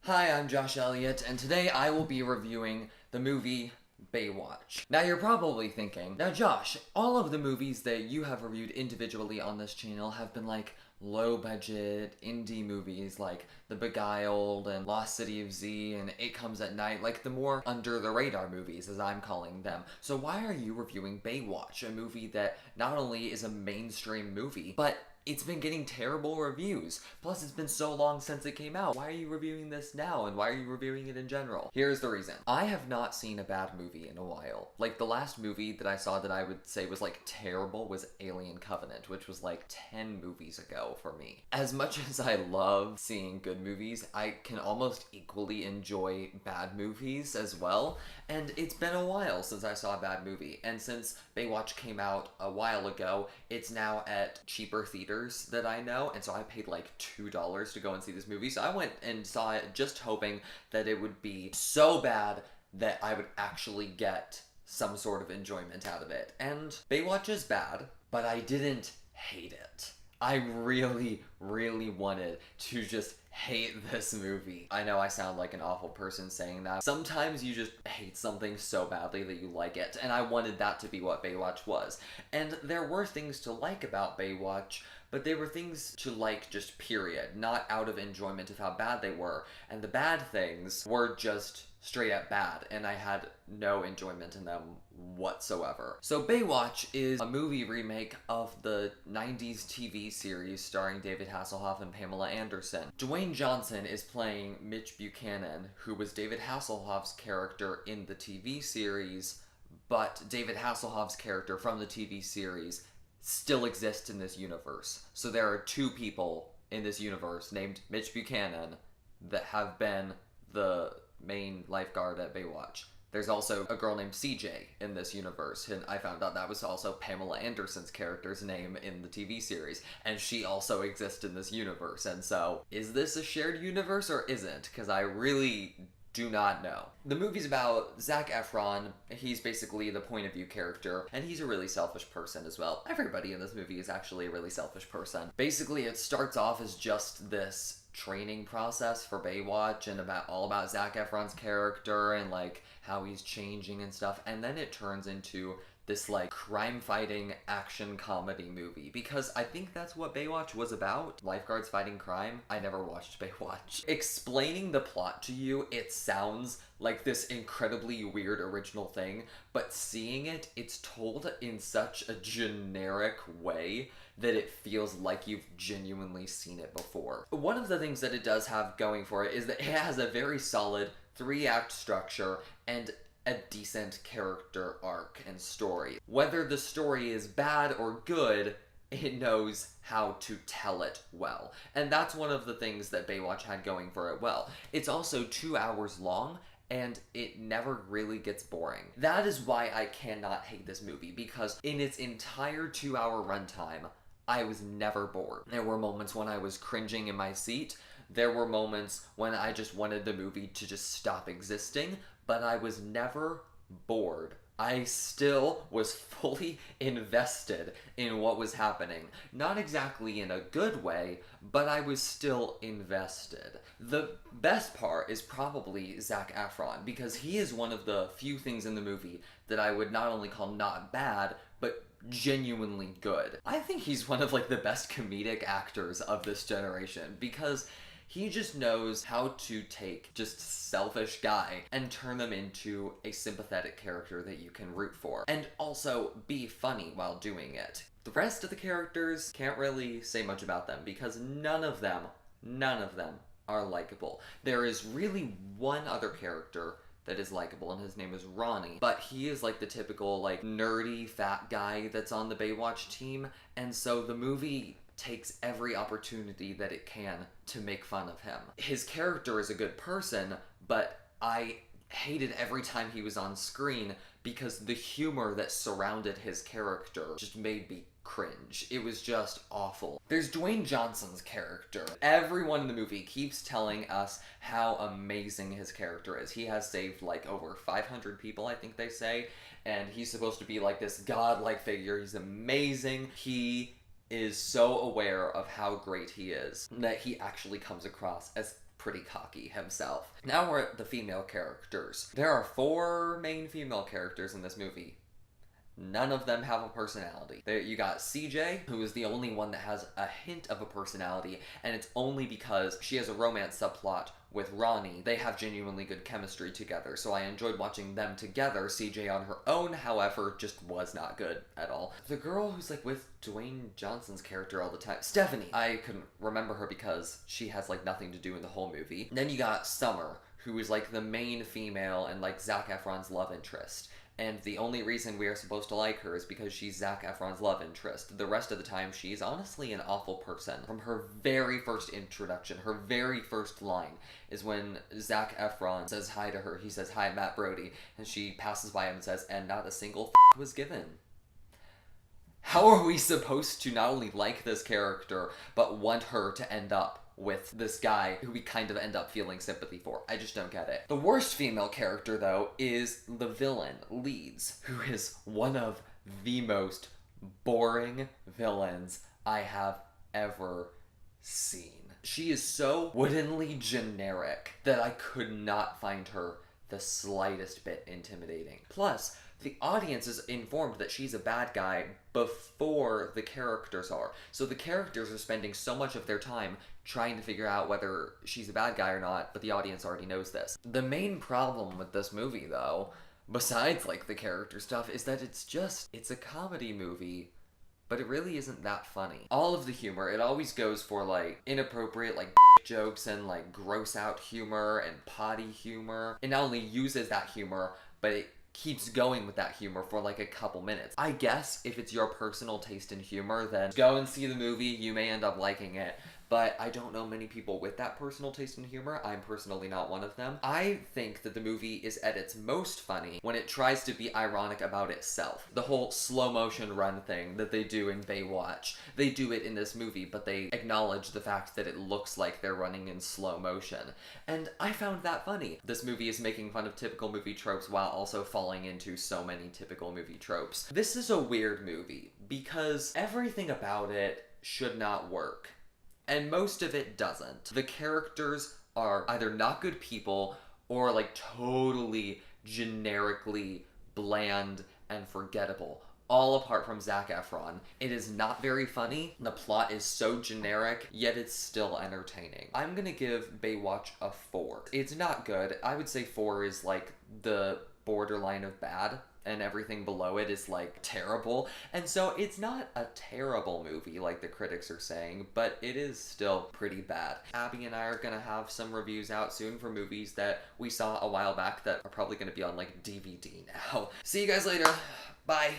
Hi, I'm Josh Elliott, and today I will be reviewing the movie Baywatch. Now you're probably thinking, now Josh, all of the movies that you have reviewed individually on this channel have been like low budget indie movies like The Beguiled and Lost City of Z and It Comes at Night, like the more under the radar movies as I'm calling them. So why are you reviewing Baywatch, a movie that not only is a mainstream movie, but it's been getting terrible reviews. Plus, it's been so long since it came out. Why are you reviewing this now, and why are you reviewing it in general? Here's the reason. I have not seen a bad movie in a while. Like, the last movie that I saw that I would say was, like, terrible was Alien Covenant, which was, like, 10 movies ago for me. As much as I love seeing good movies, I can almost equally enjoy bad movies as well. And it's been a while since I saw a bad movie. And since Baywatch came out a while ago, it's now at cheaper theaters that I know, and so I paid like $2 to go and see this movie. So I went and saw it just hoping that it would be so bad that I would actually get some sort of enjoyment out of it. And Baywatch is bad, but I didn't hate it. I really, really wanted to just hate this movie. I know I sound like an awful person saying that. Sometimes you just hate something so badly that you like it, and I wanted that to be what Baywatch was. And there were things to like about Baywatch, but they were things to like just period, not out of enjoyment of how bad they were. And the bad things were just straight up bad, and I had no enjoyment in them whatsoever. So Baywatch is a movie remake of the 90s TV series starring David Hasselhoff and Pamela Anderson. Dwayne Johnson is playing Mitch Buchanan, who was David Hasselhoff's character in the TV series, but David Hasselhoff's character from the TV series still exists in this universe. So there are two people in this universe named Mitch Buchanan that have been the main lifeguard at Baywatch. There's also a girl named CJ in this universe, and I found out that was also Pamela Anderson's character's name in the TV series, and she also exists in this universe. And so, is this a shared universe or isn't? Because I really do not know. The movie's about Zac Efron. He's basically the point of view character, and he's a really selfish person as well. Everybody in this movie is actually a really selfish person. Basically, it starts off as just this training process for Baywatch and all about Zac Efron's character and like how he's changing and stuff, and then it turns into this like crime-fighting action comedy movie, because I think that's what Baywatch was about. Lifeguards fighting crime. I never watched Baywatch. Explaining the plot to you, it sounds like this incredibly weird original thing, but seeing it, it's told in such a generic way that it feels like you've genuinely seen it before. One of the things that it does have going for it is that it has a very solid 3-act structure and a decent character arc and story. Whether the story is bad or good, it knows how to tell it well. And that's one of the things that Baywatch had going for it well. It's also 2 hours long, and it never really gets boring. That is why I cannot hate this movie, because in its entire 2-hour runtime, I was never bored. There were moments when I was cringing in my seat. There were moments when I just wanted the movie to just stop existing, but I was never bored. I still was fully invested in what was happening. Not exactly in a good way, but I was still invested. The best part is probably Zac Efron, because he is one of the few things in the movie that I would not only call not bad, but genuinely good. I think he's one of like the best comedic actors of this generation, because he just knows how to take just selfish guy and turn them into a sympathetic character that you can root for, and also be funny while doing it. The rest of the characters, can't really say much about them, because none of them are likable. There is really one other character that is likable, and his name is Ronnie, but he is like the typical like nerdy fat guy that's on the Baywatch team, and so the movie takes every opportunity that it can to make fun of him. His character is a good person, but I hated every time he was on screen because the humor that surrounded his character just made me cringe. It was just awful. There's Dwayne Johnson's character. Everyone in the movie keeps telling us how amazing his character is. He has saved like over 500 people, I think they say, and he's supposed to be like this godlike figure. He's amazing. He is so aware of how great he is that he actually comes across as pretty cocky himself. Now we're at the female characters. There are 4 main female characters in this movie. None of them have a personality. There, you got CJ, who is the only one that has a hint of a personality, and it's only because she has a romance subplot with Ronnie. They have genuinely good chemistry together, so I enjoyed watching them together. CJ on her own, however, just was not good at all. The girl who's like with Dwayne Johnson's character all the time, Stephanie. I couldn't remember her because she has like nothing to do in the whole movie. And then you got Summer, who is like the main female and like Zac Efron's love interest. And the only reason we are supposed to like her is because she's Zac Efron's love interest. The rest of the time, she's honestly an awful person. From her very first introduction, her very first line is when Zac Efron says hi to her. He says, "Hi, Matt Brody," and she passes by him and says, "And not a single was given." How are we supposed to not only like this character, but want her to end up with this guy who we kind of end up feeling sympathy for? I just don't get it. The worst female character, though, is the villain, Leeds, who is one of the most boring villains I have ever seen. She is so woodenly generic that I could not find her the slightest bit intimidating. Plus, the audience is informed that she's a bad guy before the characters are. So the characters are spending so much of their time trying to figure out whether she's a bad guy or not, but the audience already knows this. The main problem with this movie, though, besides like the character stuff, is that it's a comedy movie, but it really isn't that funny. All of the humor, it always goes for like inappropriate like jokes and like gross out humor and potty humor. It not only uses that humor, but it keeps going with that humor for like a couple minutes. I guess if it's your personal taste in humor, then go and see the movie, you may end up liking it. But I don't know many people with that personal taste in humor. I'm personally not one of them. I think that the movie is at its most funny when it tries to be ironic about itself. The whole slow motion run thing that they do in Baywatch, they do it in this movie, but they acknowledge the fact that it looks like they're running in slow motion. And I found that funny. This movie is making fun of typical movie tropes while also falling into so many typical movie tropes. This is a weird movie because everything about it should not work. And most of it doesn't. The characters are either not good people or like totally generically bland and forgettable. All apart from Zac Efron. It is not very funny. The plot is so generic, yet it's still entertaining. I'm gonna give Baywatch a 4. It's not good. I would say 4 is like the borderline of bad, and everything below it is like terrible. And so it's not a terrible movie like the critics are saying, but it is still pretty bad. Abby and I are gonna have some reviews out soon for movies that we saw a while back that are probably gonna be on like DVD now. See you guys later. Bye.